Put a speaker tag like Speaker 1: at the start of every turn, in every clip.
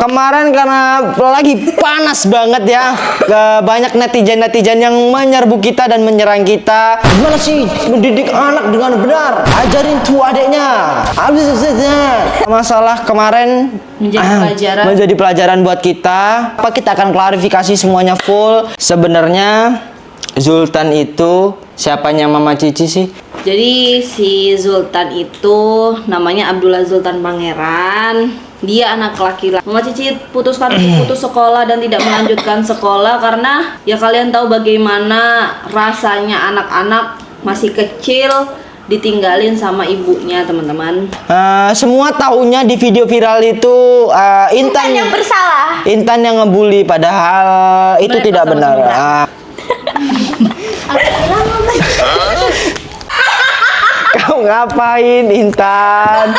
Speaker 1: Kemarin karena lagi panas banget ya, banyak netizen-netizen yang menyerbu kita dan menyerang kita. Gimana sih mendidik anak dengan benar? Ajarin tuh adeknya. Masalah kemarin menjadi pelajaran buat kita. Apa kita akan klarifikasi semuanya full. Sebenarnya Zultan itu siapanya Mama Cici sih?
Speaker 2: Jadi si Zultan itu namanya Abdullah Zultan Pangeran. Dia anak laki-laki. Mama Cici putus sekolah dan tidak melanjutkan sekolah karena ya kalian tahu bagaimana rasanya anak-anak masih kecil ditinggalin sama ibunya, teman-teman.
Speaker 1: Semua taunya di video viral itu Intan
Speaker 3: yang bersalah.
Speaker 1: Intan yang ngebully, padahal itu tidak benar. Kau ngapain, Intan?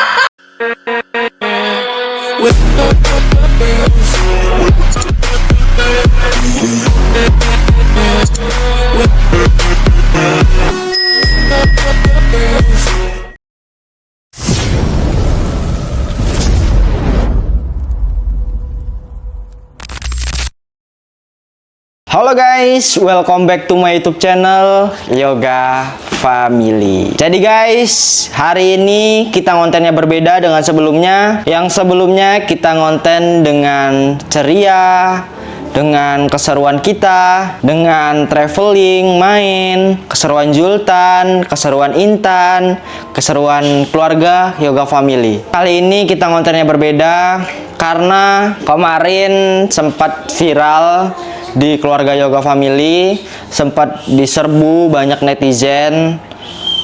Speaker 1: Halo guys, welcome back to my YouTube channel Yoga Family. Jadi guys, hari ini kita kontennya berbeda dengan sebelumnya. Yang sebelumnya kita konten dengan ceria, dengan keseruan kita, dengan traveling, main, keseruan Zultan, keseruan Intan, keseruan keluarga Yoga Family. Kali ini kita kontennya berbeda karena kemarin sempat viral di keluarga Yoga Family, sempat diserbu banyak netizen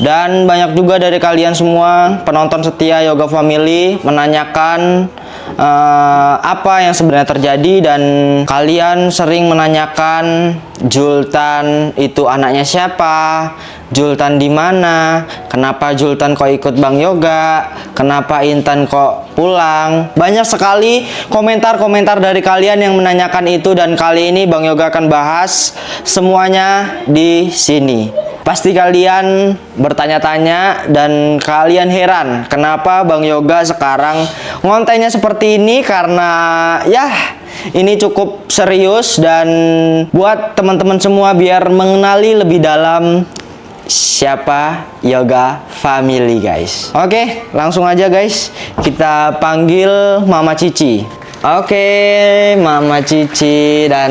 Speaker 1: dan banyak juga dari kalian semua penonton setia Yoga Family menanyakan apa yang sebenarnya terjadi, dan kalian sering menanyakan Zultan itu anaknya siapa, Zultan di mana, kenapa Zultan kok ikut Bang Yoga, kenapa Intan kok pulang. Banyak sekali komentar-komentar dari kalian yang menanyakan itu, dan kali ini Bang Yoga akan bahas semuanya di sini. Pasti kalian bertanya-tanya dan kalian heran kenapa Bang Yoga sekarang ngontennya seperti ini, karena ya ini cukup serius dan buat teman-teman semua biar mengenali lebih dalam siapa Yoga Family guys. Oke, langsung aja guys, kita panggil Mama Cici. Oke, Mama Cici, dan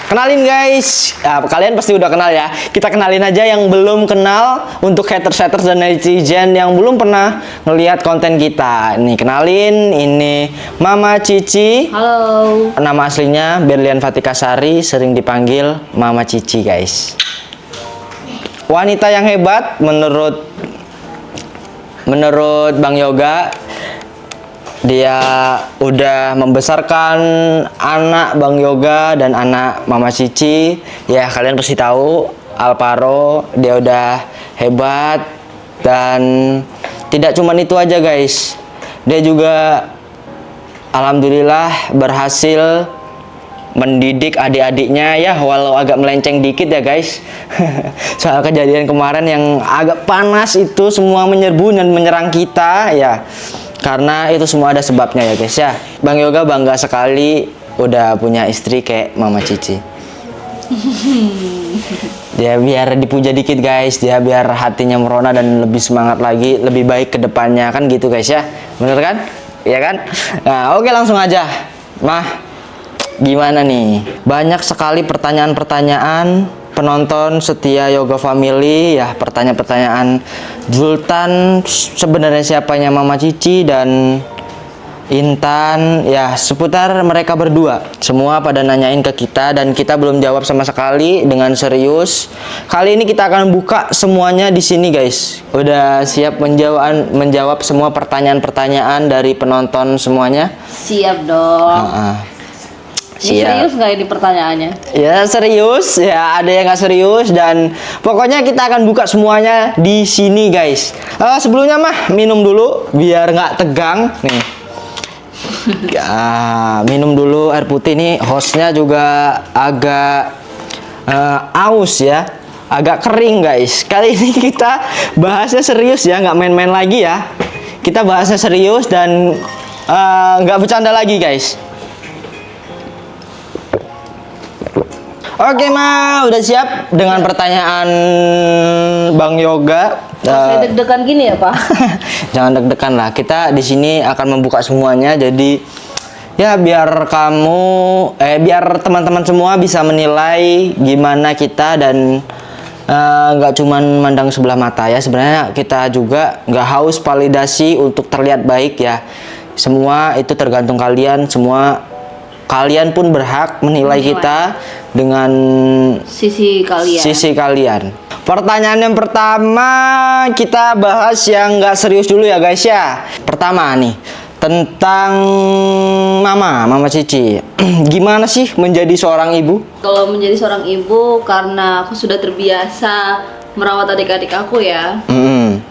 Speaker 1: kenalin guys. Kalian pasti udah kenal ya. Kita kenalin aja yang belum kenal, untuk haters-haters dan netizen yang belum pernah ngelihat konten kita. Nih, kenalin, ini Mama Cici.
Speaker 2: Halo.
Speaker 1: Nama aslinya Berlian Fatikasari, sering dipanggil Mama Cici guys. Wanita yang hebat menurut Bang Yoga. Dia udah membesarkan anak Bang Yoga dan anak Mama Cici. Ya, kalian pasti tahu Alvaro, dia udah hebat. Dan tidak cuma itu aja guys, dia juga alhamdulillah berhasil mendidik adik-adiknya ya, walau agak melenceng dikit ya guys. Soal kejadian kemarin yang agak panas itu, semua menyerbu dan menyerang kita ya, karena itu semua ada sebabnya ya guys ya. Bang Yoga bangga sekali udah punya istri kayak Mama Cici. Dia biar dipuja dikit guys, dia biar hatinya merona dan lebih semangat lagi, lebih baik ke depannya, kan gitu guys ya. Bener kan? Iya kan? Nah, oke, langsung aja. Mah, gimana nih? Banyak sekali pertanyaan-pertanyaan penonton setia Yoga Family ya, pertanyaan-pertanyaan Zultan sebenarnya siapanya Mama Cici dan Intan ya, seputar mereka berdua. Semua pada nanyain ke kita dan kita belum jawab sama sekali dengan serius. Kali ini kita akan buka semuanya di sini guys. Udah siap menjawab semua pertanyaan-pertanyaan dari penonton semuanya?
Speaker 2: Siap dong. Ini serius nggak ini pertanyaannya? Ya
Speaker 1: serius, ya ada yang nggak serius, dan pokoknya kita akan buka semuanya di sini guys. Sebelumnya mah minum dulu biar nggak tegang nih. Minum dulu air putih nih, hostnya juga agak aus ya, agak kering guys. Kali ini kita bahasnya serius ya, nggak main-main lagi ya. Kita bahasnya serius dan nggak bercanda lagi guys. Oke Ma, udah siap dengan pertanyaan Bang Yoga?
Speaker 2: Saya deg-degan gini ya Pak.
Speaker 1: Jangan deg-degan lah. Kita di sini akan membuka semuanya. Jadi ya biar biar teman-teman semua bisa menilai gimana kita dan nggak cuman mandang sebelah mata ya. Sebenarnya kita juga nggak haus validasi untuk terlihat baik ya. Semua itu tergantung kalian. Semua kalian pun berhak menilai kita dengan
Speaker 2: Sisi kalian.
Speaker 1: Pertanyaan yang pertama kita bahas yang nggak serius dulu ya guys ya. Pertama nih tentang Mama Cici. Gimana sih menjadi seorang ibu?
Speaker 2: Kalau menjadi seorang ibu, karena aku sudah terbiasa merawat adik-adik aku ya.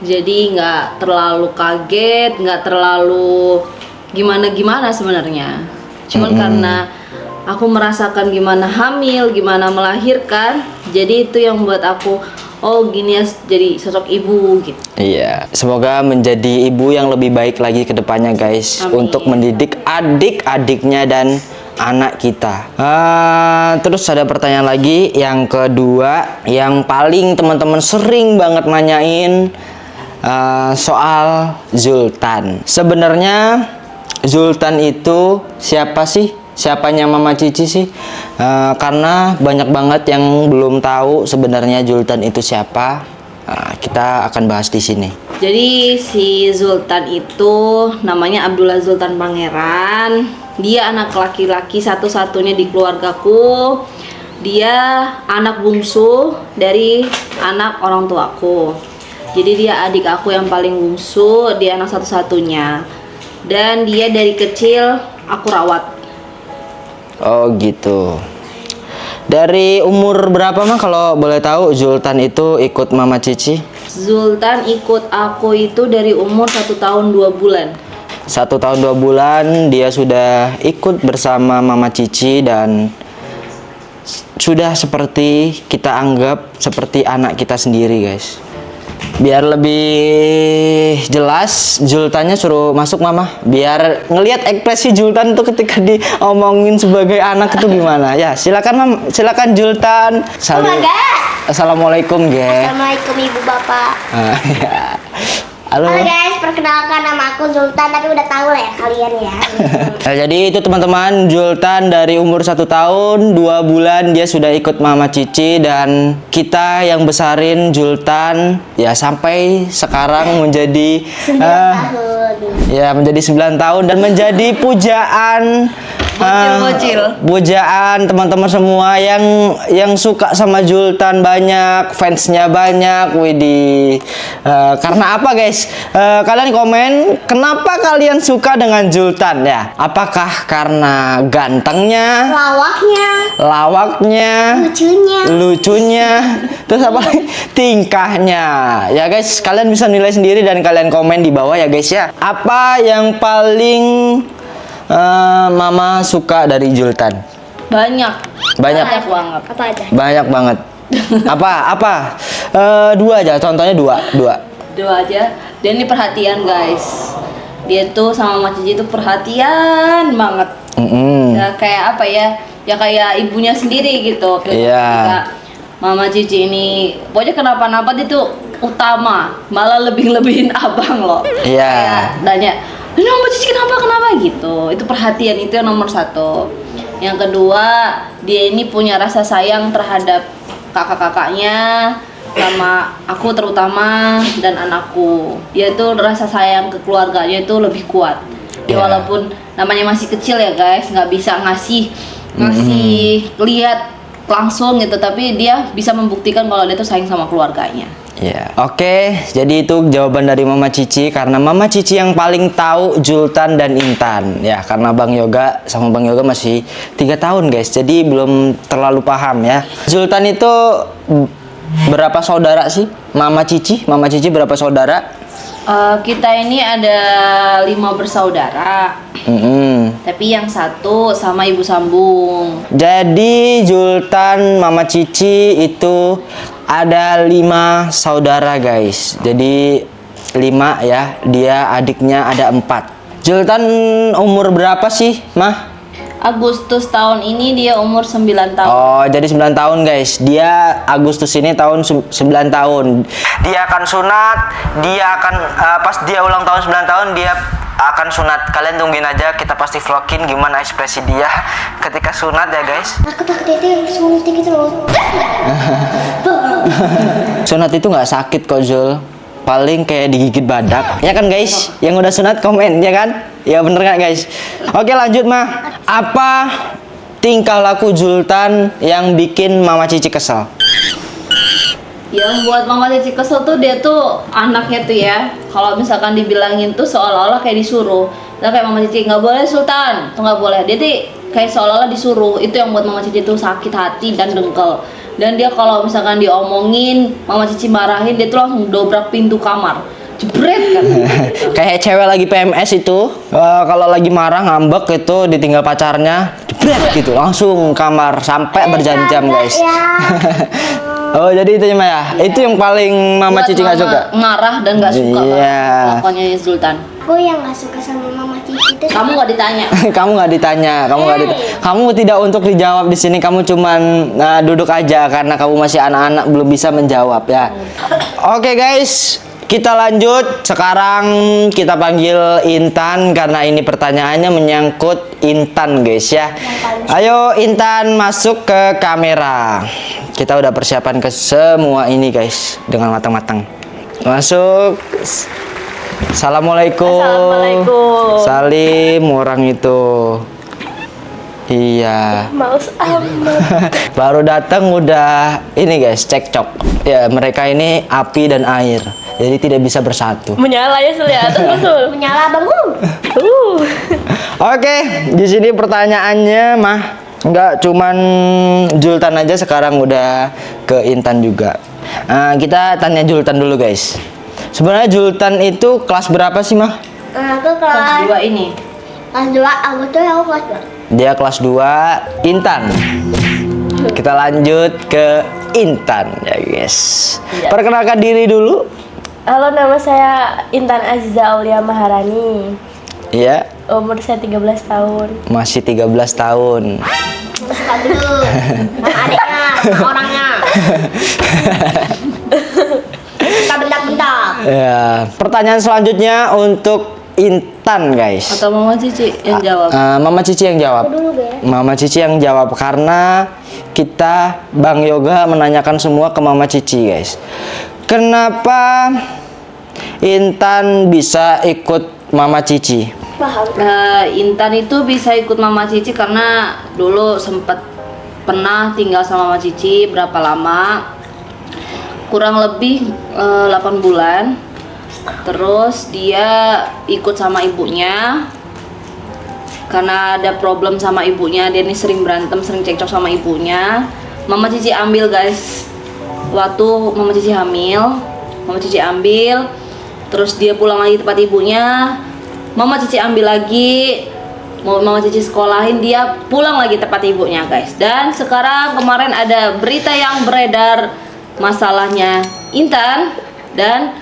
Speaker 2: Jadi nggak terlalu kaget, nggak terlalu gimana-gimana sebenarnya. Cuman karena aku merasakan gimana hamil, gimana melahirkan, jadi itu yang membuat aku, oh gini ya jadi sosok ibu gitu.
Speaker 1: Iya, semoga menjadi ibu yang lebih baik lagi ke depannya guys.
Speaker 2: Amin.
Speaker 1: Untuk mendidik adik-adiknya dan anak kita. Terus ada pertanyaan lagi yang kedua, yang paling teman-teman sering banget nanyain soal Zultan. Sebenarnya Zultan itu siapa sih? Siapanya Mama Cici sih? Karena banyak banget yang belum tahu sebenarnya Zultan itu siapa. Kita akan bahas di sini.
Speaker 2: Jadi si Zultan itu namanya Abdullah Zultan Pangeran. Dia anak laki-laki satu-satunya di keluargaku. Dia anak bungsu dari anak orang tuaku. Jadi dia adik aku yang paling bungsu, dia anak satu-satunya. Dan dia dari kecil aku rawat.
Speaker 1: Oh gitu. Dari umur berapa mah kalau boleh tahu Zultan itu ikut Mama Cici?
Speaker 2: Zultan ikut aku itu dari umur 1 tahun 2 bulan.
Speaker 1: 1 tahun 2 bulan dia sudah ikut bersama Mama Cici dan sudah seperti kita anggap seperti anak kita sendiri guys. Biar lebih jelas, Zultannya suruh masuk Mama. Biar ngelihat ekspresi Zultan itu ketika diomongin sebagai anak itu gimana. Ya, silakan Mam, silakan Zultan. Assalamualaikum, Ge.
Speaker 3: Assalamualaikum Ibu Bapak.
Speaker 1: Ya. Halo.
Speaker 3: Halo guys, perkenalkan nama aku Zultan, tapi udah tahu lah ya kalian ya.
Speaker 1: Nah, jadi itu teman-teman, Zultan dari umur 1 tahun 2 bulan dia sudah ikut Mama Cici dan kita yang besarin Zultan ya sampai sekarang menjadi
Speaker 3: 9 tahun.
Speaker 1: ya menjadi 9 tahun dan menjadi pujaan pujaan teman-teman semua yang suka sama Zultan banyak, fansnya banyak. Widih. Karena apa guys? Kalian komen kenapa kalian suka dengan Zultan ya? Apakah karena gantengnya, lawaknya, lucunya, terus apa lagi? Tingkahnya. Ya guys, kalian bisa nilai sendiri dan kalian komen di bawah ya guys ya. Apa yang paling Mama suka dari Zultan?
Speaker 2: Banyak banget.
Speaker 3: Apa aja?
Speaker 1: Banyak banget. Apa? Dua aja, contohnya dua.
Speaker 2: Dua aja. Dia ini perhatian guys. Dia tuh sama Mama Cici itu perhatian banget. Ya, kayak apa ya? Ya kayak ibunya sendiri gitu. Ketika Mama Cici ini pokoknya kenapa-napa dia tuh utama, malah lebih-lebihin abang loh.
Speaker 1: Iya.
Speaker 2: Kayak nanya, ini Mama Cici kenapa gitu. Itu perhatian, itu yang nomor 1. Yang kedua, dia ini punya rasa sayang terhadap kakak-kakaknya sama aku terutama dan anakku. Dia tuh rasa sayang ke keluarganya itu lebih kuat. Ya walaupun namanya masih kecil ya guys, nggak bisa ngasih lihat langsung gitu, tapi dia bisa membuktikan kalau dia tuh sayang sama keluarganya.
Speaker 1: Ya, oke. Jadi itu jawaban dari Mama Cici karena Mama Cici yang paling tahu Zultan dan Intan. Ya, karena Bang Yoga sama Bang Yoga masih 3 tahun guys, jadi belum terlalu paham ya. Zultan itu berapa saudara sih? Mama Cici berapa saudara?
Speaker 2: Kita ini ada 5 bersaudara. Tapi yang 1 sama ibu sambung.
Speaker 1: Jadi Zultan, Mama Cici itu ada 5 saudara guys. Jadi 5 ya. Dia adiknya ada 4. Zultan umur berapa sih, Mah?
Speaker 2: Agustus tahun ini dia umur 9 tahun.
Speaker 1: Oh, jadi 9 tahun guys. Dia Agustus ini tahun 9 tahun. Dia akan sunat. Dia akan pas dia ulang tahun 9 tahun dia akan sunat. Kalian tungguin aja, kita pasti vlogin gimana ekspresi dia ketika sunat ya guys.
Speaker 3: Aku takut itu suntik gitu loh.
Speaker 1: Sunat itu nggak sakit kok Zul. Paling kayak digigit badak. Ya kan guys? Yang udah sunat komen ya kan? Ya bener nggak guys? Oke lanjut mah. Apa tingkah laku Zultan yang bikin Mama Cici kesel?
Speaker 2: Yang buat Mama Cici kesel tuh dia tuh anaknya tuh ya. Kalau misalkan dibilangin tuh seolah-olah kayak disuruh. Nah kayak Mama Cici nggak boleh Sultan, tuh nggak boleh. Dia tuh kayak seolah-olah disuruh. Itu yang buat Mama Cici tuh sakit hati dan dengkel. Dan dia kalau misalkan diomongin, Mama Cici marahin, dia tuh langsung dobrak pintu kamar. Jebret kan.
Speaker 1: Kayak cewek lagi PMS itu, kalau lagi marah ngambek itu ditinggal pacarnya, jebret gitu, langsung kamar sampai berjam-jam guys. Oh jadi itu ya Maya, itu yang paling Mama
Speaker 2: Buat
Speaker 1: Cici nggak
Speaker 2: Mama
Speaker 1: suka.
Speaker 2: marah dan nggak suka
Speaker 1: Iya.
Speaker 2: lakonnya Sultan.
Speaker 3: Aku yang nggak suka sama Mama Cici itu.
Speaker 2: Kamu nggak ditanya.
Speaker 1: Kamu nggak ditanya, kamu tidak untuk dijawab di sini. Kamu cuman duduk aja karena kamu masih anak-anak belum bisa menjawab ya. Oke guys, kita lanjut. Sekarang kita panggil Intan karena ini pertanyaannya menyangkut Intan guys ya. Ayo Intan masuk ke kamera. Kita udah persiapan ke semua ini guys dengan matang-matang. Masuk. Assalamualaikum.
Speaker 2: Assalamualaikum.
Speaker 1: Salim orang itu. Iya.
Speaker 3: Maus amat.
Speaker 1: Baru datang udah ini guys, cekcok. Ya, mereka ini api dan air. Jadi tidak bisa bersatu.
Speaker 4: Menyala ya Sul ya, betul.
Speaker 3: Menyala bangun.
Speaker 1: Oke, di sini pertanyaannya mah nggak cuman Zultan aja, sekarang udah ke Intan juga. Kita tanya Zultan dulu guys. Sebenarnya Zultan itu kelas berapa sih mah?
Speaker 3: Aku
Speaker 2: Kelas
Speaker 3: kelas
Speaker 2: 2 ini.
Speaker 3: kelas 2. Aku tuh aku kelas 2.
Speaker 1: Dia kelas 2, Intan. Kita lanjut ke Intan ya guys. Perkenalkan diri dulu.
Speaker 4: Halo, nama saya Intan Aziza Aulia Maharani.
Speaker 1: Iya,
Speaker 4: Umur saya 13 tahun.
Speaker 1: masih 13 tahun.
Speaker 3: Suka dulu. Sama adiknya, sama orangnya. Suka bentak-bentak.
Speaker 1: Ya, pertanyaan selanjutnya untuk Intan guys.
Speaker 2: Atau Mama Cici yang jawab.
Speaker 1: Mama Cici yang jawab.
Speaker 3: Dulu deh.
Speaker 1: Mama Cici yang jawab karena kita Bang Yoga menanyakan semua ke Mama Cici guys. Kenapa Intan bisa ikut Mama Cici?
Speaker 3: Paham.
Speaker 2: Intan itu bisa ikut Mama Cici karena dulu sempat pernah tinggal sama Mama Cici berapa lama? Kurang lebih 8 bulan. Terus dia ikut sama ibunya karena ada problem sama ibunya. Dia ini sering berantem, sering cekcok sama ibunya. Mama Cici ambil guys. Waktu Mama Cici hamil, Mama Cici ambil. Terus dia pulang lagi tempat ibunya. Mama Cici ambil lagi. Mama Cici sekolahin, dia pulang lagi tempat ibunya guys. Dan sekarang kemarin ada berita yang beredar masalahnya Intan, dan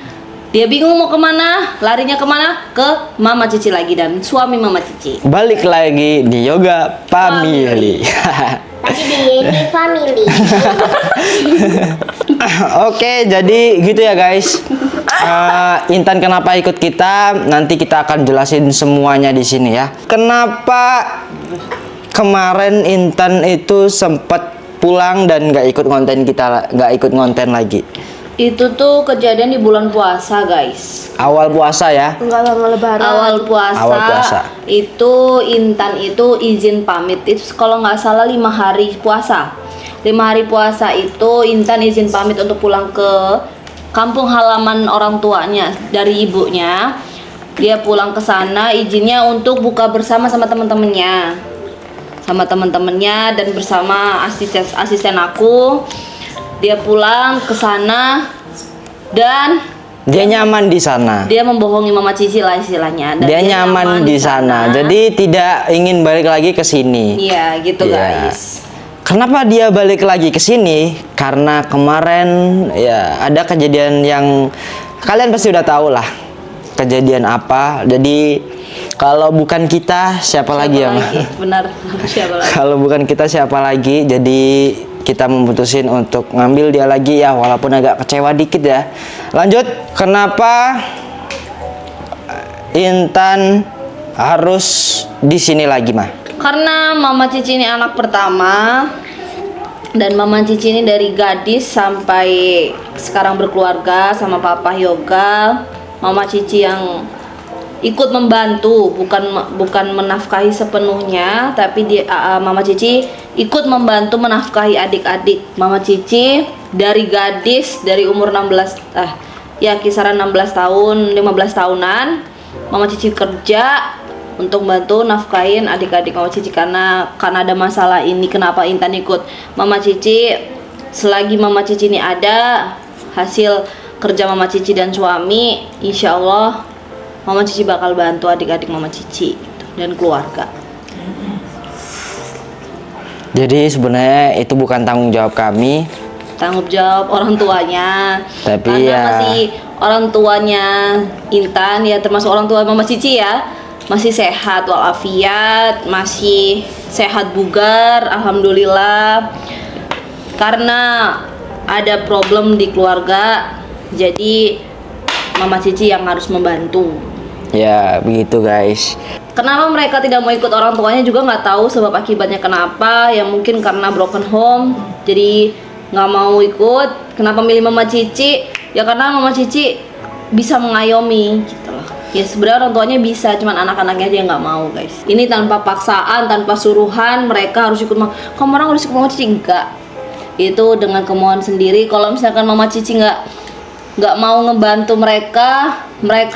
Speaker 2: dia bingung mau kemana, larinya kemana? Ke Mama Cici lagi dan suami Mama Cici.
Speaker 1: Balik lagi di Yoga Family.
Speaker 3: Tadi di family.
Speaker 1: Oke, jadi gitu ya guys. Intan kenapa ikut kita? Nanti kita akan jelasin semuanya di sini ya. Kenapa kemarin Intan itu sempat pulang dan nggak ikut konten kita, nggak ikut konten lagi?
Speaker 2: Itu tuh kejadian di bulan puasa guys.
Speaker 1: Awal puasa ya.
Speaker 4: Enggak lama lebaran.
Speaker 2: Awal puasa,
Speaker 1: Awal puasa.
Speaker 2: itu Intan itu izin pamit itu kalau nggak salah 5 hari puasa. 5 hari puasa itu Intan izin pamit untuk pulang ke kampung halaman orang tuanya dari ibunya. Dia pulang ke sana izinnya untuk buka bersama sama teman-temannya. Sama teman-temannya dan bersama asisten aku. Dia pulang ke sana dan
Speaker 1: Dia nyaman di sana.
Speaker 2: dia membohongi Mama Cici lah istilahnya. Dan
Speaker 1: Dia nyaman di sana. Jadi tidak ingin balik lagi ke sini.
Speaker 2: iya gitu
Speaker 1: Iya.
Speaker 2: guys.
Speaker 1: Kenapa dia balik lagi ke sini? Karena kemarin ya ada kejadian yang kalian pasti udah tahu lah. Kejadian apa? Jadi Kalau bukan kita siapa lagi ya, Ma?
Speaker 2: Benar. Siapa lagi?
Speaker 1: Kalau bukan kita siapa lagi? Jadi kita memutusin untuk ngambil dia lagi ya, walaupun agak kecewa dikit ya. Lanjut, kenapa Intan harus di sini lagi, Ma?
Speaker 2: Karena Mama Cici ini anak pertama dan Mama Cici ini dari gadis sampai sekarang berkeluarga sama Papa Yoga. Mama Cici yang ikut membantu, bukan menafkahi sepenuhnya, tapi Mama Cici ikut membantu menafkahi adik-adik Mama Cici dari gadis, dari umur 16 ya kisaran 16 tahun, 15 tahunan. Mama Cici kerja untuk bantu nafkahin adik-adik Mama Cici karena ada masalah ini. Kenapa Intan ikut Mama Cici? Selagi Mama Cici ini ada, hasil kerja Mama Cici dan suami, insya Allah Mama Cici bakal bantu adik-adik Mama Cici dan keluarga.
Speaker 1: Jadi sebenarnya itu bukan tanggung jawab kami,
Speaker 2: Tanggung jawab orang tuanya.
Speaker 1: Tapi
Speaker 2: karena
Speaker 1: ya
Speaker 2: masih orang tuanya Intan ya, termasuk orang tua Mama Cici ya, masih sehat walafiat, masih sehat bugar, alhamdulillah. Karena ada problem di keluarga, jadi Mama Cici yang harus membantu.
Speaker 1: ya begitu guys.
Speaker 2: Kenapa mereka tidak mau ikut orang tuanya juga nggak tahu sebab akibatnya kenapa. Ya mungkin karena broken home, jadi nggak mau ikut. Kenapa milih Mama Cici? Ya karena Mama Cici bisa mengayomi gitu loh. Ya sebenarnya orang tuanya bisa, cuman anak-anaknya aja yang nggak mau guys. Ini tanpa paksaan, tanpa suruhan mereka harus ikut. Kamu orang harus ikut Mama Cici, enggak. Itu dengan kemauan sendiri. Kalau misalkan Mama Cici nggak mau ngebantu mereka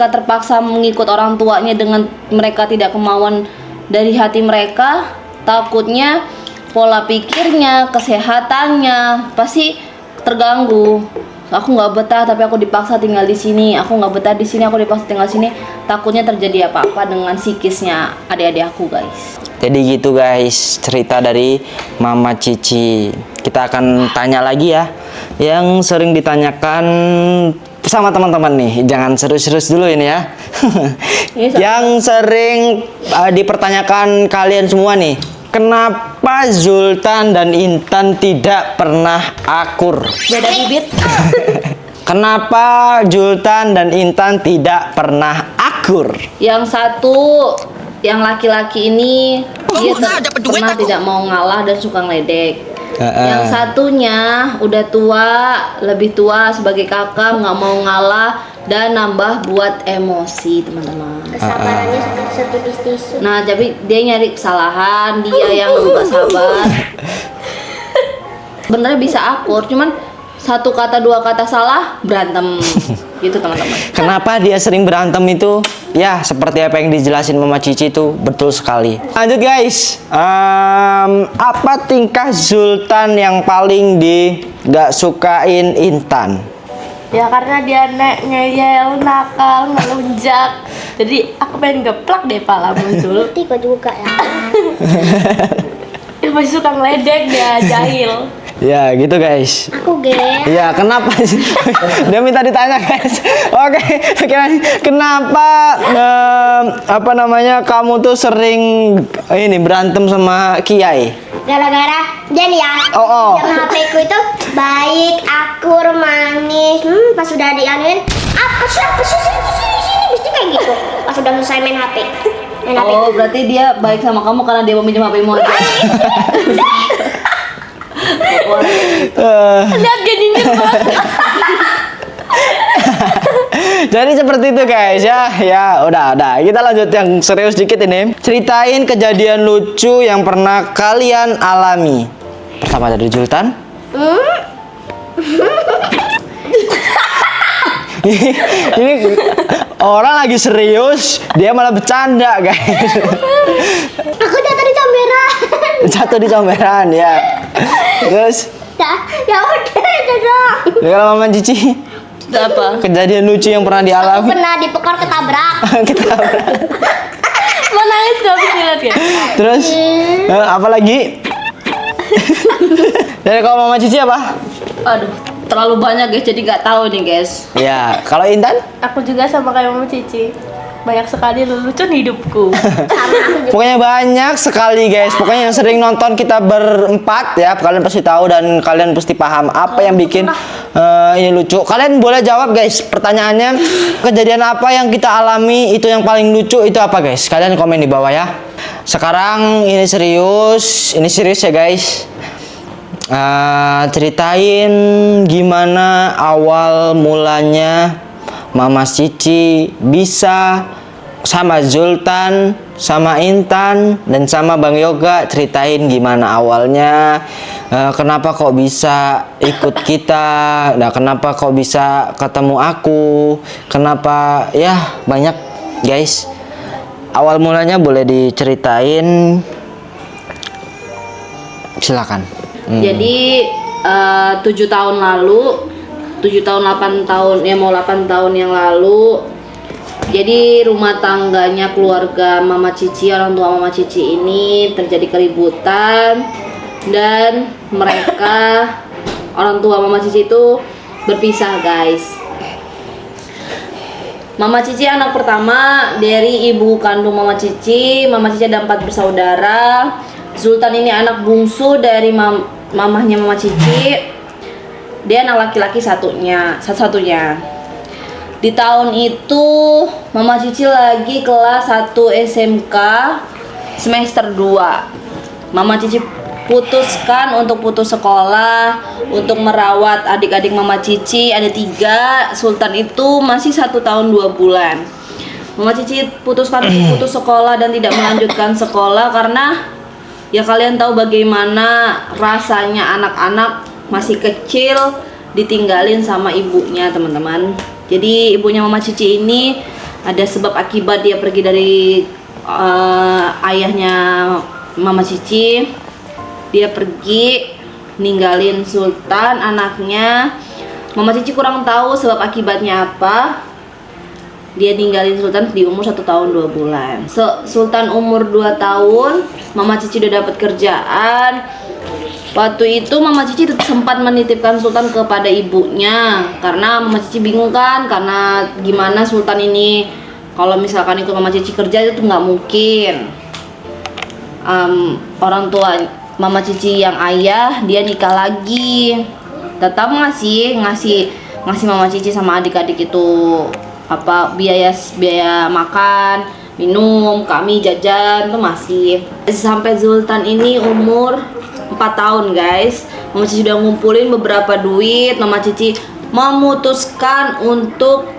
Speaker 2: terpaksa mengikut orang tuanya dengan mereka tidak kemauan dari hati mereka, takutnya pola pikirnya, kesehatannya pasti terganggu. Aku nggak betah tapi aku dipaksa tinggal di sini, aku nggak betah di sini aku dipaksa tinggal di sini, takutnya terjadi apa-apa dengan psikisnya adik-adik aku guys.
Speaker 1: Jadi gitu guys, cerita dari Mama Cici. Kita akan tanya lagi ya, yang sering ditanyakan sama teman-teman nih. Jangan serius-serius dulu ini ya. Yang sering dipertanyakan kalian semua nih, kenapa Zultan dan Intan tidak pernah akur?
Speaker 2: Beda bibit.
Speaker 1: Kenapa Zultan dan Intan tidak pernah akur?
Speaker 2: Yang satu, yang laki-laki ini dia pernah tidak mau ngalah dan suka ngeledek. Yang satunya udah tua, lebih tua sebagai kakak, nggak mau ngalah dan nambah buat emosi teman-teman.
Speaker 3: Kesabarannya satu tisu.
Speaker 2: Nah, tapi dia nyari kesalahan, dia yang nggak sabar. Benernya bisa akur, cuman satu kata dua kata salah berantem gitu teman-teman.
Speaker 1: Kenapa dia sering berantem itu? Ya seperti apa yang dijelasin Mama Cici itu betul sekali. Lanjut guys, apa tingkah Zultan yang paling gak sukain Intan?
Speaker 4: Ya karena dia ngeyel, nakal, ngelunjak. Jadi aku pengen geplak deh pala muncul.
Speaker 3: Tiga juga ya.
Speaker 4: Dia masih suka ngeledek, dia jahil.
Speaker 1: Ya gitu guys.
Speaker 3: Aku ge.
Speaker 1: Ya kenapa sih? Dia minta ditanya guys. Oke, kenapa apa namanya kamu tuh sering ini berantem sama Kiai?
Speaker 3: Gara-gara dia nih ya.
Speaker 1: Oh.
Speaker 3: Yang HP ku itu baik, akur, manis. Pas sudah dianuin, apa sih sini mesti kayak gitu. Pas sudah selesai main HP.
Speaker 2: Oh, berarti dia baik sama kamu karena dia mau minjem HP-mu aja.
Speaker 4: Lihat gini
Speaker 1: Jadi seperti itu guys ya. Ya udah. Kita lanjut yang serius dikit ini. Ceritain kejadian lucu yang pernah kalian alami. Pertama dari Zultan. Ini orang lagi serius, dia malah bercanda guys.
Speaker 3: Aku jatuh di comberan.
Speaker 1: Jatuh di comberan ya. Terus
Speaker 3: Ya udah itu dong.
Speaker 1: kalau Mama Cici,
Speaker 2: Apa?
Speaker 1: kejadian lucu yang pernah
Speaker 3: Aku
Speaker 1: dialami.
Speaker 3: pernah dipekor ketabrak.
Speaker 4: mau nangis tuh habis lihat ya.
Speaker 1: Terus apa lagi? Dari kalau Mama Cici apa?
Speaker 2: Aduh, terlalu banyak guys, jadi nggak tahu nih guys.
Speaker 1: Ya, kalau Intan?
Speaker 4: Aku juga sama kayak Mama Cici. banyak sekali lelucon hidupku.
Speaker 3: Sama aku juga.
Speaker 1: Pokoknya banyak sekali guys. Pokoknya yang sering nonton kita berempat ya, kalian pasti tahu dan kalian pasti paham apa yang bikin ini lucu. Kalian boleh jawab guys pertanyaannya, kejadian apa yang kita alami itu yang paling lucu itu apa guys? Kalian komen di bawah ya. Sekarang ini serius ya guys. Ceritain gimana awal mulanya Mama Cici bisa sama Zultan, sama Intan, dan sama Bang Yoga. Ceritain gimana awalnya, kenapa kok bisa ikut kita, nah kenapa kok bisa ketemu aku, kenapa ya banyak guys. Awal mulanya boleh diceritain, silakan.
Speaker 2: Jadi 7 tahun lalu, 7 tahun 8 tahun ya mau 8 tahun yang lalu, jadi rumah tangganya keluarga Mama Cici, orang tua Mama Cici ini terjadi keributan dan mereka orang tua Mama Cici itu berpisah guys. Mama Cici anak pertama dari ibu kandung Mama Cici. Mama Cici ada 4 bersaudara. Zultan ini anak bungsu dari mamahnya Mama Cici. Dia anak laki-laki satu-satunya. Di tahun itu Mama Cici lagi kelas 1 SMK semester 2. Mama Cici putuskan untuk putus sekolah untuk merawat adik-adik Mama Cici, ada 3. Sultan itu masih 1 tahun 2 bulan. Mama Cici putuskan untuk putus sekolah dan tidak melanjutkan sekolah karena ya kalian tahu bagaimana rasanya anak-anak masih kecil ditinggalin sama ibunya, teman-teman. Jadi ibunya Mama Cici ini ada sebab akibat dia pergi dari ayahnya Mama Cici. Dia pergi ninggalin Sultan anaknya. Mama Cici kurang tahu sebab akibatnya apa. Dia ninggalin Sultan di umur 1 tahun 2 bulan. Sultan umur 2 tahun, Mama Cici udah dapat kerjaan. Waktu itu Mama Cici sempat menitipkan Sultan kepada ibunya karena Mama Cici bingung kan, karena gimana Sultan ini kalau misalkan ikut Mama Cici kerja itu nggak mungkin. Orang tua Mama Cici yang ayah dia nikah lagi, tetap ngasih Mama Cici sama adik-adik itu apa biaya makan, minum, kami jajan tuh masih. Sampai Zultan ini umur 4 tahun guys, Mama Cici udah ngumpulin beberapa duit. Mama Cici memutuskan untuk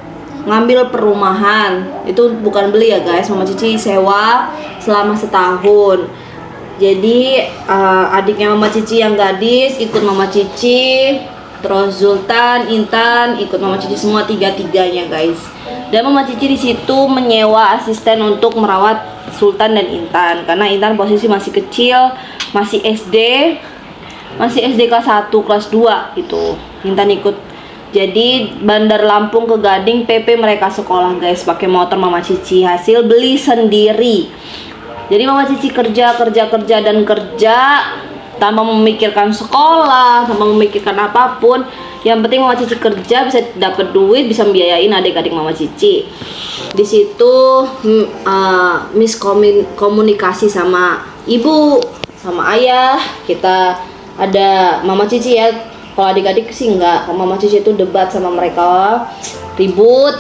Speaker 2: ngambil perumahan. Itu bukan beli ya guys, Mama Cici sewa selama setahun. Jadi adiknya Mama Cici yang gadis ikut Mama Cici, terus Zultan, Intan ikut Mama Cici semua, 3-3-nya guys. Dan Mama Cici di situ menyewa asisten untuk merawat Sultan dan Intan karena Intan posisi masih kecil, masih SD kelas 1, kelas 2 gitu. Intan ikut. Jadi Bandar Lampung ke Gading PP mereka sekolah guys, pakai motor Mama Cici, hasil beli sendiri. Jadi Mama Cici kerja tanpa memikirkan sekolah, tanpa memikirkan apapun. Yang penting Mama Cici kerja bisa dapat duit, bisa membiayain adik-adik Mama Cici. Di situ miskomunikasi sama ibu, sama ayah. Kita ada Mama Cici ya. Kalau adik-adik sih enggak. Kalau Mama Cici itu debat sama mereka, ribut.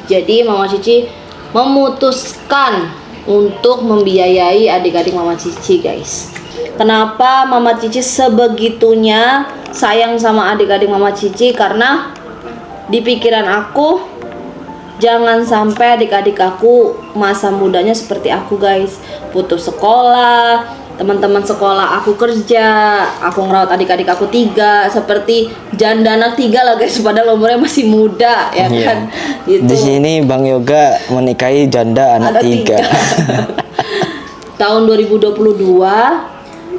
Speaker 2: Jadi Mama Cici memutuskan untuk membiayai adik-adik Mama Cici guys. Kenapa Mama Cici sebegitunya sayang sama adik-adik Mama Cici? Karena di pikiran aku jangan sampai adik-adik aku masa mudanya seperti aku guys, putus sekolah, teman-teman sekolah aku kerja, aku ngerawat adik-adik aku 3, seperti janda anak 3 lah guys, padahal umurnya masih muda ya kan. Gitu.
Speaker 1: Di sini Bang Yoga menikahi janda anak 3.
Speaker 2: Tahun 2022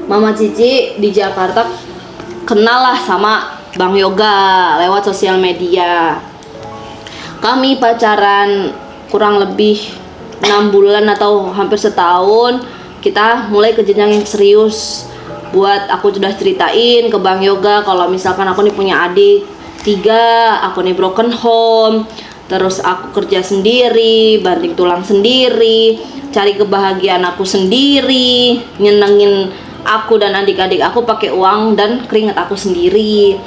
Speaker 2: Mama Cici di Jakarta kenal lah sama Bang Yoga lewat sosial media. Kami pacaran kurang lebih 6 bulan atau hampir setahun. Kita mulai ke jenjang yang serius. Buat aku sudah ceritain ke Bang Yoga kalau misalkan aku nih punya adik 3, aku nih broken home, terus aku kerja sendiri, banting tulang sendiri, cari kebahagiaan aku sendiri, nyenengin aku dan adik-adik aku pakai uang dan keringat aku sendiri.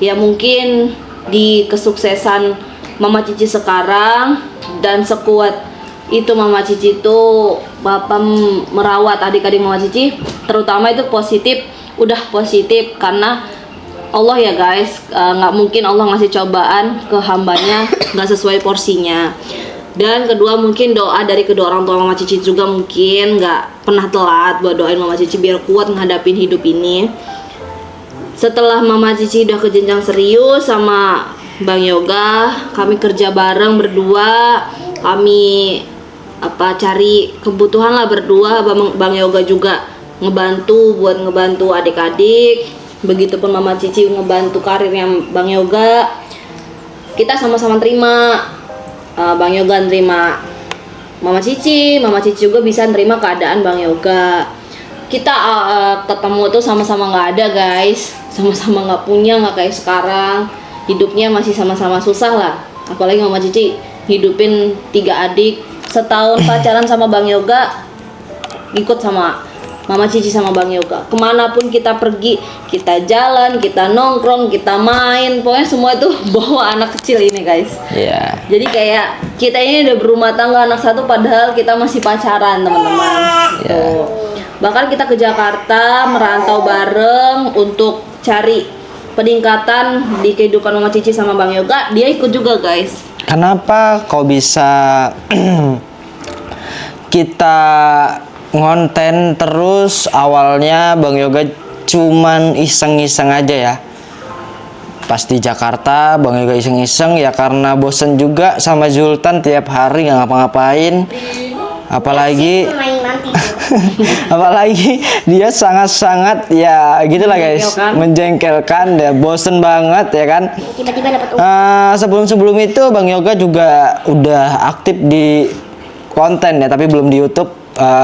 Speaker 2: Ya mungkin di kesuksesan Mama Cici sekarang dan sekuat itu Mama Cici itu Bapak merawat adik-adik Mama Cici, terutama itu positif, udah positif karena Allah ya guys, nggak mungkin Allah ngasih cobaan ke hambanya nggak sesuai porsinya. Dan kedua mungkin doa dari kedua orang tua Mama Cici juga mungkin nggak pernah telat buat doain Mama Cici biar kuat menghadapin hidup ini. Setelah Mama Cici udah ke jenjang serius sama Bang Yoga, kami kerja bareng berdua, kami cari kebutuhan lah berdua. Bang Yoga juga ngebantu adik-adik. Begitupun Mama Cici ngebantu karirnya Bang Yoga. Kita sama-sama terima. Bang Yoga nerima Mama Cici juga bisa nerima keadaan Bang Yoga. Kita ketemu tuh sama-sama nggak ada guys, sama-sama nggak punya, nggak kayak sekarang. Hidupnya masih sama-sama susah lah. Apalagi Mama Cici hidupin 3 adik. Setahun pacaran sama Bang Yoga, ikut sama Mama Cici sama Bang Yoga. Kemanapun kita pergi, kita jalan, kita nongkrong, kita main, pokoknya semua itu bawa anak kecil ini guys.
Speaker 1: Iya.
Speaker 2: Jadi kayak kita ini udah berumah tangga anak satu padahal kita masih pacaran teman-teman. Gitu. Bahkan kita ke Jakarta merantau bareng untuk cari peningkatan di kehidupan Mama Cici sama Bang Yoga. Dia ikut juga guys.
Speaker 1: Kenapa kok bisa kita ngonten terus? Awalnya Bang Yoga cuman iseng-iseng aja ya. Pas di Jakarta Bang Yoga iseng-iseng ya karena bosen juga sama Zultan tiap hari nggak ngapa-ngapain. Apalagi apalagi dia sangat-sangat ya gitulah guys, menjengkelkan ya, bosen banget ya kan.
Speaker 3: Tiba-tiba dapat
Speaker 1: Sebelum itu Bang Yoga juga udah aktif di konten ya, tapi belum di YouTube.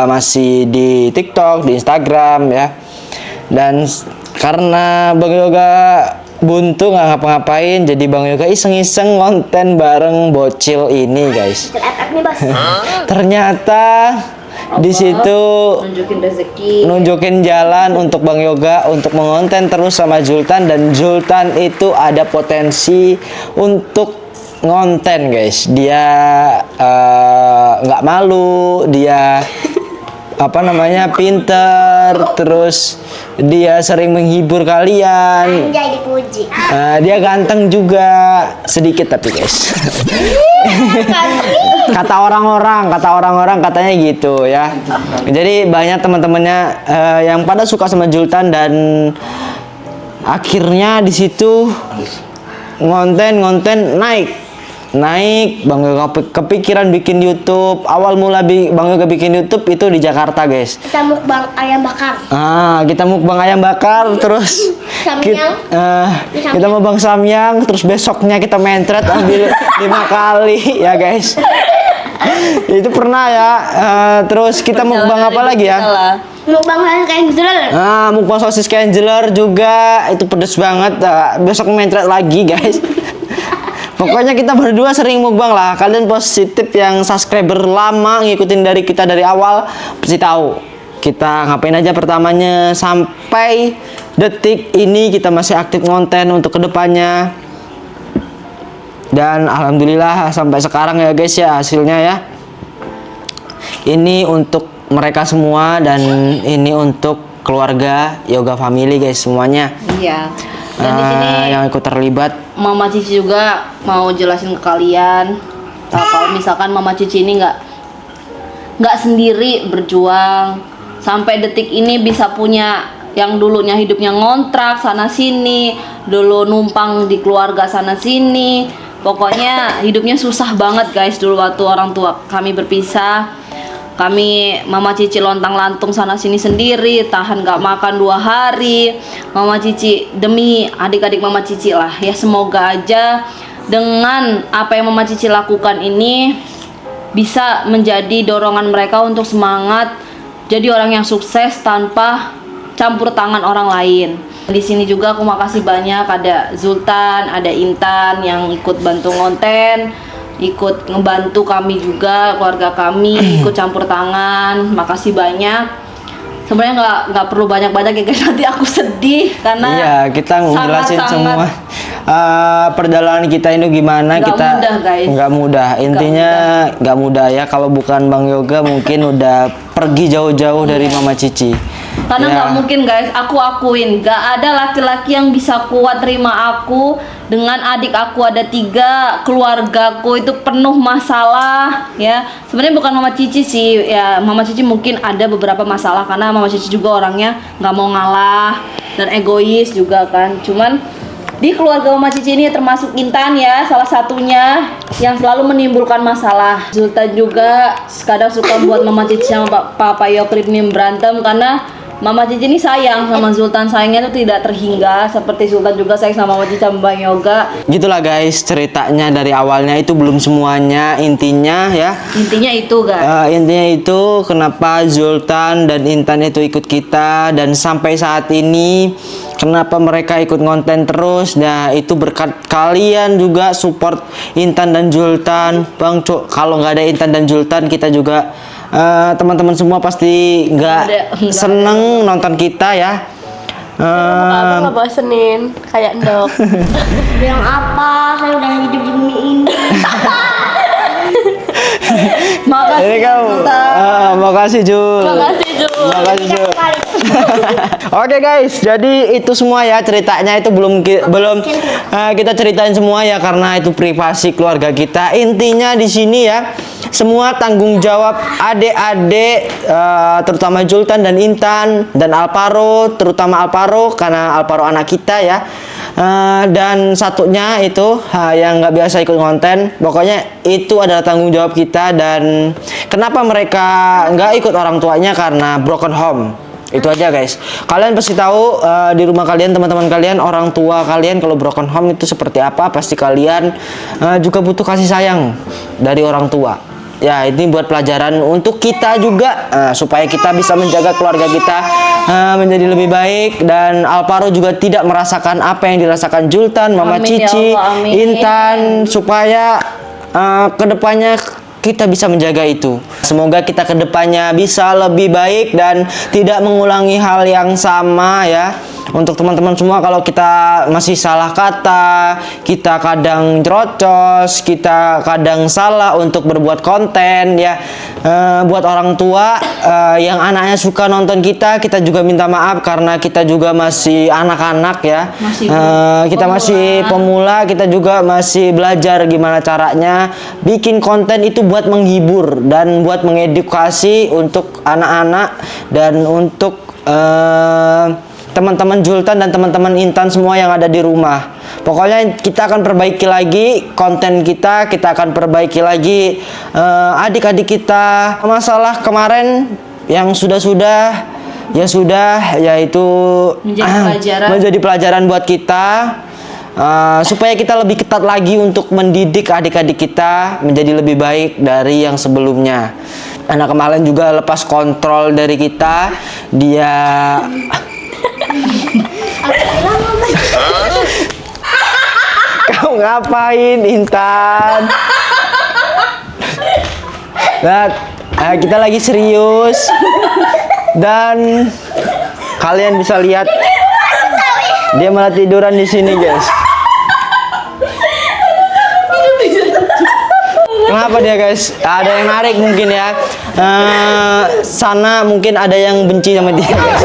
Speaker 1: Masih di TikTok, di Instagram ya. Dan karena Bang Yoga buntu nggak ngapa-ngapain, jadi Bang Yoga iseng-iseng konten bareng bocil ini guys.
Speaker 3: nih bos.
Speaker 1: Ternyata di situ
Speaker 2: nunjukin rezeki,
Speaker 1: nunjukin jalan untuk Bang Yoga untuk mengonten terus sama Zultan, dan Zultan itu ada potensi untuk ngonten guys. Dia nggak malu, dia pinter, terus dia sering menghibur kalian.
Speaker 3: Anjay, dipuji.
Speaker 1: Dia ganteng juga sedikit tapi guys. kata orang-orang katanya gitu ya. Jadi banyak teman-temannya yang pada suka sama Zultan, dan akhirnya di situ ngonten naik. Bang Yoga kepikiran bikin YouTube. Awal mula Bang Yoga bikin YouTube itu di Jakarta guys.
Speaker 3: Kita mukbang ayam bakar.
Speaker 1: Kita mukbang ayam bakar, terus kita mau bang samyang, terus besoknya kita mentret ambil 5 kali ya guys. Itu pernah ya. Terus kita mukbang apa lagi ya?
Speaker 3: Mukbang Kenjeler.
Speaker 1: Mukbang sosis Kenjeler juga, itu pedes banget. Besok mentret lagi guys. Pokoknya kita berdua sering mukbang lah. Kalian positif yang subscriber lama ngikutin dari kita dari awal pasti tahu kita ngapain aja pertamanya sampai detik ini. Kita masih aktif ngonten untuk kedepannya, dan alhamdulillah sampai sekarang ya guys ya hasilnya ya. Ini untuk mereka semua dan ini untuk keluarga Yoga Family guys semuanya.
Speaker 2: Iya. Dan di sini
Speaker 1: yang ikut terlibat,
Speaker 2: Mama Cici juga mau jelasin ke kalian kalau misalkan Mama Cici ini nggak sendiri berjuang sampai detik ini bisa punya, yang dulunya hidupnya ngontrak sana sini, dulu numpang di keluarga sana sini, pokoknya hidupnya susah banget guys dulu waktu orang tua kami berpisah. Kami Mama Cici lontang-lantung sana sini sendiri, tahan gak makan 2 hari. Mama Cici demi adik-adik Mama Cici lah ya, semoga aja dengan apa yang Mama Cici lakukan ini bisa menjadi dorongan mereka untuk semangat jadi orang yang sukses tanpa campur tangan orang lain. Di sini juga aku makasih banyak ada Zultan, ada Intan yang ikut bantu ngonten. ikut ngebantu kami juga, keluarga kami ikut campur tangan. Makasih banyak. Sebenarnya nggak perlu banyak-banyak ya guys, nanti aku sedih karena
Speaker 1: Iya, kita ngejelasin semua perjalanan kita ini gimana.
Speaker 2: Nggak
Speaker 1: Kita
Speaker 2: mudah, guys.
Speaker 1: nggak mudah. Intinya nggak mudah ya. Kalau bukan Bang Yoga mungkin udah pergi jauh-jauh dari Mama Cici.
Speaker 2: Karena
Speaker 1: Ya.
Speaker 2: nggak mungkin guys, aku akuin nggak ada laki-laki yang bisa kuat terima aku dengan adik aku ada 3, keluargaku itu penuh masalah ya. Sebenarnya bukan Mama Cici sih ya, Mama Cici mungkin ada beberapa masalah karena Mama Cici juga orangnya nggak mau ngalah dan egois juga kan. Cuman di keluarga Mama Cici ini termasuk Intan ya, salah satunya yang selalu menimbulkan masalah. Sultan juga kadang suka buat Mama Cici sama Papa Yokrip ini berantem karena Mama Cici ini sayang sama Sultan, sayangnya itu tidak terhingga seperti Sultan juga sayang sama Mama Cici sama Bang Yoga.
Speaker 1: Gitulah guys ceritanya dari awalnya, itu belum semuanya. Intinya ya,
Speaker 2: Intinya itu guys.
Speaker 1: intinya itu kenapa Zultan dan Intan itu ikut kita dan sampai saat ini kenapa mereka ikut konten terus. Nah itu berkat kalian juga support Intan dan Zultan. Bang Cuk, kalau nggak ada Intan dan Zultan kita juga teman-teman semua pasti nggak seneng nonton kita ya.
Speaker 4: Abang nggak bosenin kayak Ndok.
Speaker 3: Bilang apa? Saya udah hidup di bumi ini.
Speaker 2: Makasih
Speaker 1: Jadi kamu,
Speaker 2: Sultan.
Speaker 1: makasih Jul.
Speaker 4: Makasih Jul.
Speaker 1: Makasih Jul. Oke guys, jadi itu semua ya ceritanya, itu belum kita ceritain semua ya karena itu privasi keluarga kita. Intinya di sini ya, semua tanggung jawab adik-adik, terutama Zultan dan Intan dan Alparo, terutama Alparo karena Alparo anak kita ya. Dan satunya itu yang nggak biasa ikut konten, pokoknya itu adalah tanggung jawab kita. Dan kenapa mereka nggak ikut orang tuanya, karena broken home. Itu aja guys. Kalian pasti tahu di rumah kalian, teman-teman kalian, orang tua kalian kalau broken home itu seperti apa. Pasti kalian juga butuh kasih sayang dari orang tua. Ya ini buat pelajaran untuk kita juga, supaya kita bisa menjaga keluarga kita menjadi lebih baik. Dan Alparo juga tidak merasakan apa yang dirasakan Zultan, Mama
Speaker 2: Amin,
Speaker 1: Cici,
Speaker 2: ya Allah, amin.
Speaker 1: Intan, supaya kedepannya kita bisa menjaga itu. Semoga kita kedepannya bisa lebih baik dan tidak mengulangi hal yang sama ya. Untuk teman-teman semua, kalau kita masih salah kata, kita kadang cerocos, kita kadang salah untuk berbuat konten ya, buat orang tua yang anaknya suka nonton kita juga minta maaf karena kita juga masih anak-anak ya. Kita masih pemula, kita juga masih belajar gimana caranya bikin konten itu buat menghibur dan buat mengedukasi untuk anak-anak dan untuk teman-teman Zultan dan teman-teman Intan semua yang ada di rumah. Pokoknya kita akan perbaiki lagi konten kita akan perbaiki lagi adik-adik kita. Masalah kemarin yang sudah ya sudah, yaitu menjadi pelajaran buat kita, supaya kita lebih ketat lagi untuk mendidik adik-adik kita menjadi lebih baik dari yang sebelumnya. Anak kemarin juga lepas kontrol dari kita, dia Kau ngapain Intan? Nah, kita lagi serius dan kalian bisa lihat dia malah tiduran di sini guys. Kenapa dia guys? Ada yang narik mungkin ya. Sana mungkin ada yang benci sama dia guys.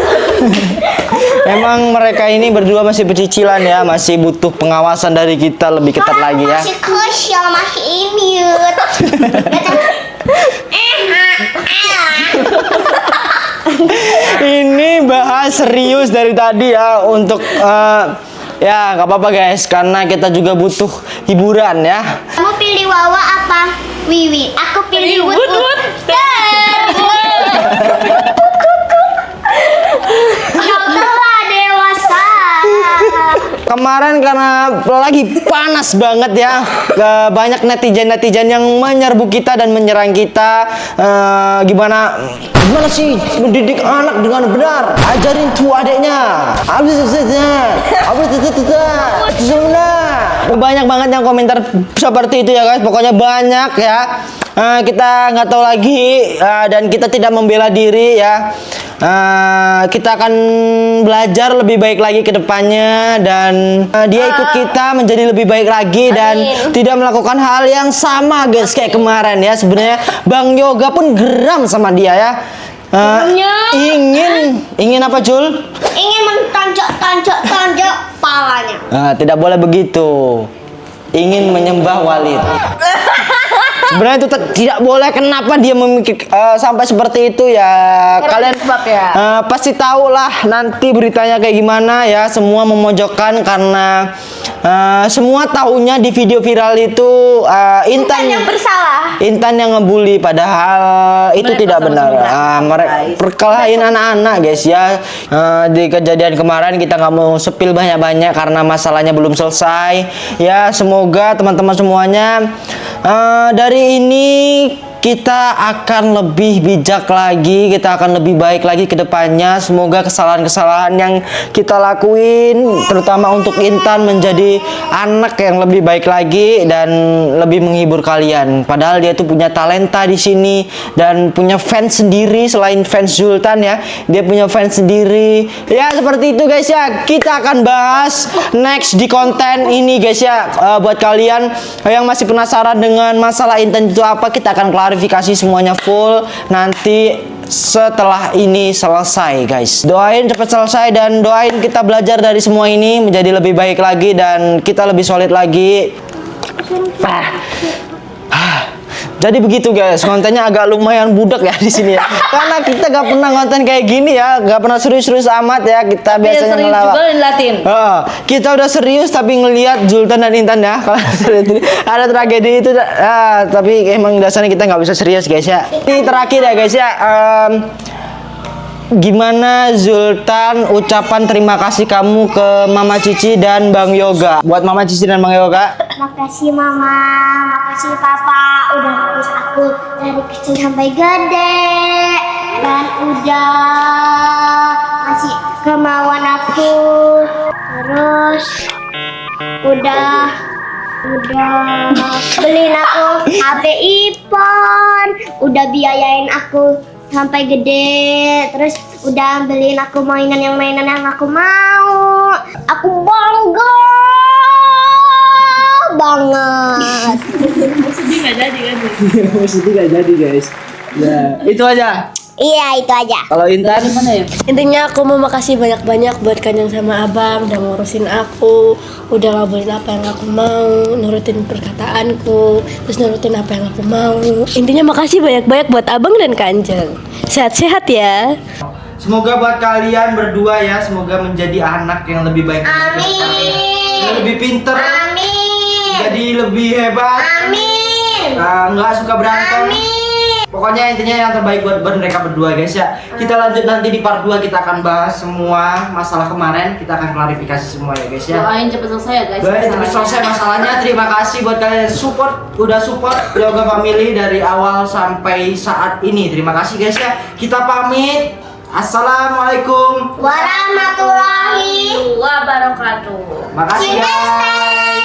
Speaker 1: Memang mereka ini berdua masih pecicilan ya, masih butuh pengawasan dari kita lebih ketat lagi ya.
Speaker 3: Masih krusial, masih imut.
Speaker 1: Ini bahas serius dari tadi ya untuk ya nggak apa-apa guys, karena kita juga butuh hiburan ya.
Speaker 3: Kamu pilih Wawa apa Wiwi? Aku pilih Wut Wut. Kau telah dewasa.
Speaker 1: Kemarin karena lagi panas banget ya, banyak netizen yang menyerbu kita dan menyerang kita. Gimana sih mendidik anak dengan benar? Ajarin tuh adeknya. Habis itu benar. banyak banget yang komentar seperti itu ya guys. Pokoknya banyak ya. Kita nggak tahu lagi dan kita tidak membela diri ya. Kita akan belajar lebih baik lagi ke depannya dan dia ikut kita menjadi lebih baik lagi dan tidak melakukan hal yang sama guys kayak kemarin ya. Sebenarnya Bang Yoga pun geram sama dia ya. Ingin apa Jul?
Speaker 3: Ingin mentonjok palanya.
Speaker 1: Tidak boleh begitu. Ingin menyembah Walid. Sebenarnya itu tidak boleh. Kenapa dia memikir sampai seperti itu ya? Kalian pasti tahu lah nanti beritanya kayak gimana ya. Semua memojokkan karena semua tahunya di video viral itu Intan
Speaker 3: yang bersalah.
Speaker 1: Intan yang ngebully, padahal itu tidak benar. Mereka perkelahian anak-anak guys ya. Di kejadian kemarin kita nggak mau sepil banyak-banyak karena masalahnya belum selesai. Ya semoga teman-teman semuanya dari ini kita akan lebih bijak lagi, kita akan lebih baik lagi ke depannya. Semoga kesalahan-kesalahan yang kita lakuin, terutama untuk Intan, menjadi anak yang lebih baik lagi dan lebih menghibur kalian. Padahal dia tuh punya talenta di sini dan punya fans sendiri selain fans Zultan ya. Dia punya fans sendiri. Ya seperti itu guys ya. Kita akan bahas next di konten ini guys ya. Buat kalian yang masih penasaran dengan masalah Intan itu apa, kita akan klarifikasi semuanya full nanti setelah ini selesai guys. Doain cepat selesai dan doain kita belajar dari semua ini menjadi lebih baik lagi dan kita lebih solid lagi. Jadi begitu guys, kontennya agak lumayan budak ya di sini ya. Karena kita gak pernah konten kayak gini ya, gak pernah serius-serius amat ya. Kita biasanya
Speaker 2: serius
Speaker 1: ngelawak.
Speaker 2: juga Latin.
Speaker 1: Kita udah serius tapi ngelihat Zultan dan Intan ya. Kalau ada tragedi itu, tapi emang dasarnya kita nggak bisa serius guys ya. Ini terakhir ya guys ya. Gimana Zultan ucapan terima kasih kamu ke Mama Cici dan Bang Yoga? Buat Mama Cici dan Bang Yoga.
Speaker 3: Makasih Mama, makasih Papa udah ngurus aku dari kecil sampai gede dan udah ngasih kemauan aku. Terus udah beliin aku HP iPhone, udah biayain aku sampai gede, terus udah beliin aku mainan yang aku mau. Aku bangga banget.
Speaker 4: Sedih nggak jadi kan?
Speaker 1: Sedih gak jadi guys. Ya, itu aja.
Speaker 3: Iya itu aja.
Speaker 1: Kalau Intan
Speaker 4: Intinya aku mau makasih banyak-banyak buat Kanjeng sama Abang udah ngurusin aku, udah ngabulin apa yang aku mau, nurutin perkataanku, terus nurutin apa yang aku mau. Intinya makasih banyak-banyak buat Abang dan Kanjeng. Sehat-sehat ya.
Speaker 1: semoga buat kalian berdua ya, semoga menjadi anak yang lebih baik, yang lebih pinter, jadi lebih hebat, nggak suka berantem. Pokoknya intinya yang terbaik buat mereka berdua guys ya. Kita lanjut nanti di part 2, kita akan bahas semua masalah kemarin, kita akan klarifikasi semua ya guys ya.
Speaker 2: Doain cepet selesai ya guys.
Speaker 1: Baik, cepet selesai masalahnya. Terima kasih buat kalian yang udah support Yoga Family dari awal sampai saat ini. Terima kasih guys ya. Kita pamit. Assalamualaikum
Speaker 3: warahmatullahi
Speaker 2: wabarakatuh.
Speaker 1: Makasih guys.